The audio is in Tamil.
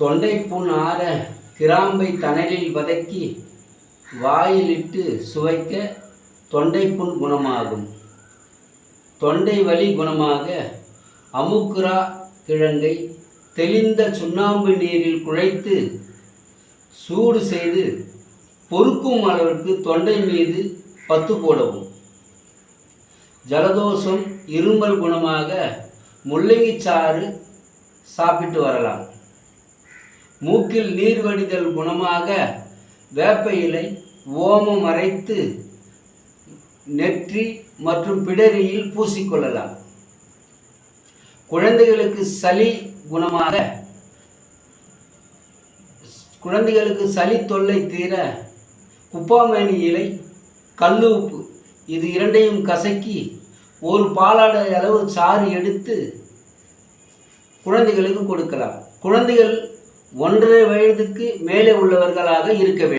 தொண்டை புண் ஆற கிராம்பை தணலில் வதக்கி வாயிலிட்டு சுவைக்க தொண்டை புண் குணமாகும். தொண்டை வலி குணமாக அமுக்குரா கிழங்கை தெளிந்த சுண்ணாம்பு நீரில் குழைத்து சூடு செய்து பொறுக்கும் அளவிற்கு தொண்டை மீது பத்து போடவும். ஜலதோஷம் இருமல் குணமாக முள்ளங்கி சாறு சாப்பிட்டு வரலாம். மூக்கில் நீர் வடிதல் குணமாக வேப்ப இலை ஓமம் அரைத்து நெற்றி மற்றும் பிடரியில் பூசிக்கொள்ளலாம். குழந்தைகளுக்கு சளி தொல்லை தீர குப்பாமேனி இலை கல்லு உப்பு இது இரண்டையும் கசக்கி ஒரு பாலாடை அளவு சாறு எடுத்து குழந்தைகளுக்கு கொடுக்கலாம். குழந்தைகள் 1.5 வயதுக்கு மேலே உள்ளவர்களாக இருக்க வேண்டும்.